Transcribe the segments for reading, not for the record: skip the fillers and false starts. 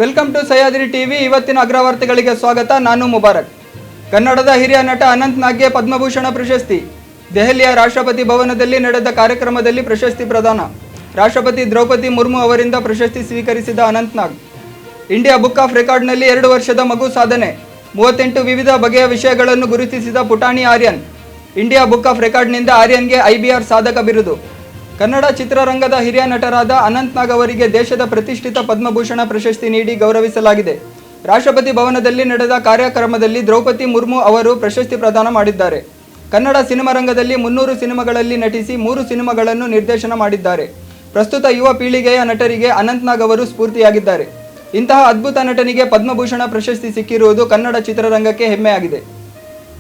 Welcome to Sahyadri TV. ಇವತ್ತಿನ ಅಗ್ರವಾರ್ತೆಗಳಿಗೆ ಸ್ವಾಗತ. ನಾನು ಮುಬಾರಕ್. ಕನ್ನಡದ ಹಿರಿಯ ನಟ ಅನಂತ್ ನಾಗ್ಗೆ ಪದ್ಮಭೂಷಣ ಪ್ರಶಸ್ತಿ. ದೆಹಲಿಯ ರಾಷ್ಟ್ರಪತಿ ಭವನದಲ್ಲಿ ನಡೆದ ಕಾರ್ಯಕ್ರಮದಲ್ಲಿ ಪ್ರಶಸ್ತಿ ಪ್ರದಾನ. ರಾಷ್ಟ್ರಪತಿ ದ್ರೌಪದಿ ಮುರ್ಮು ಅವರಿಂದ ಪ್ರಶಸ್ತಿ ಸ್ವೀಕರಿಸಿದ ಅನಂತ್ ನಾಗ್. ಇಂಡಿಯಾ ಬುಕ್ ಆಫ್ ರೆಕಾರ್ಡ್ನಲ್ಲಿ 2 ವರ್ಷದ ಮಗು ಸಾಧನೆ. 38 ವಿವಿಧ ಬಗೆಯ ವಿಷಯಗಳನ್ನು ಗುರುತಿಸಿದ ಪುಟಾಣಿ ಆರ್ಯನ್. ಇಂಡಿಯಾ ಬುಕ್ ಆಫ್ ರೆಕಾರ್ಡ್ನಿಂದ ಆರ್ಯನ್ಗೆ IBR ಸಾಧಕ ಬಿರುದು. ಕನ್ನಡ ಚಿತ್ರರಂಗದ ಹಿರಿಯ ನಟರಾದ ಅನಂತ್ ನಾಗ್ ಅವರಿಗೆ ದೇಶದ ಪ್ರತಿಷ್ಠಿತ ಪದ್ಮಭೂಷಣ ಪ್ರಶಸ್ತಿ ನೀಡಿ ಗೌರವಿಸಲಾಗಿದೆ. ರಾಷ್ಟ್ರಪತಿ ಭವನದಲ್ಲಿ ನಡೆದ ಕಾರ್ಯಕ್ರಮದಲ್ಲಿ ದ್ರೌಪದಿ ಮುರ್ಮು ಅವರು ಪ್ರಶಸ್ತಿ ಪ್ರದಾನ ಮಾಡಿದ್ದಾರೆ. ಕನ್ನಡ ಸಿನಿಮಾ ರಂಗದಲ್ಲಿ 300 ಸಿನಿಮಾಗಳಲ್ಲಿ ನಟಿಸಿ 3 ಸಿನಿಮಾಗಳನ್ನು ನಿರ್ದೇಶನ ಮಾಡಿದ್ದಾರೆ. ಪ್ರಸ್ತುತ ಯುವ ಪೀಳಿಗೆಯ ನಟರಿಗೆ ಅನಂತ್ ನಾಗ್ ಅವರು ಸ್ಫೂರ್ತಿಯಾಗಿದ್ದಾರೆ. ಇಂತಹ ಅದ್ಭುತ ನಟನಿಗೆ ಪದ್ಮಭೂಷಣ ಪ್ರಶಸ್ತಿ ಸಿಕ್ಕಿರುವುದು ಕನ್ನಡ ಚಿತ್ರರಂಗಕ್ಕೆ ಹೆಮ್ಮೆಯಾಗಿದೆ.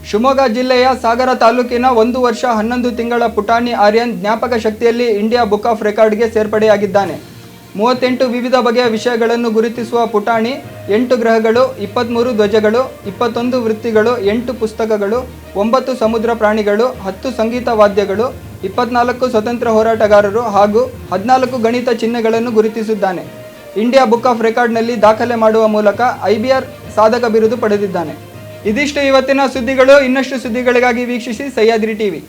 ಶಿವಮೊಗ್ಗ ಜಿಲ್ಲೆಯ ಸಾಗರ ತಾಲೂಕಿನ 1 ವರ್ಷ 11 ತಿಂಗಳ ಪುಟಾಣಿ ಆರ್ಯನ್ ಜ್ಞಾಪಕ ಶಕ್ತಿಯಲ್ಲಿ ಇಂಡಿಯಾ ಬುಕ್ ಆಫ್ ರೆಕಾರ್ಡ್ಗೆ ಸೇರ್ಪಡೆಯಾಗಿದ್ದಾನೆ. 38 ವಿವಿಧ ಬಗೆಯ ವಿಷಯಗಳನ್ನು ಗುರುತಿಸುವ ಪುಟಾಣಿ 8 ಗ್ರಹಗಳು, 23 ಧ್ವಜಗಳು, 21 ವೃತ್ತಿಗಳು, 8 ಪುಸ್ತಕಗಳು, 9 ಸಮುದ್ರ ಪ್ರಾಣಿಗಳು, 10 ಸಂಗೀತ ವಾದ್ಯಗಳು, 24 ಸ್ವತಂತ್ರ ಹೋರಾಟಗಾರರು ಹಾಗೂ 14 ಗಣಿತ ಚಿಹ್ನೆಗಳನ್ನು ಗುರುತಿಸಿದ್ದಾನೆ. ಇಂಡಿಯಾ ಬುಕ್ ಆಫ್ ರೆಕಾರ್ಡ್ನಲ್ಲಿ ದಾಖಲೆ ಮಾಡುವ ಮೂಲಕ IBR ಸಾಧಕ ಬಿರುದು ಪಡೆದಿದ್ದಾನೆ. ಇದಿಷ್ಟು ಇವತ್ತಿನ ಸುದ್ದಿಗಳು. ಇನ್ನಷ್ಟು ಸುದ್ದಿಗಳಿಗಾಗಿ ವೀಕ್ಷಿಸಿ ಸಹ್ಯಾದ್ರಿ ಟಿವಿ.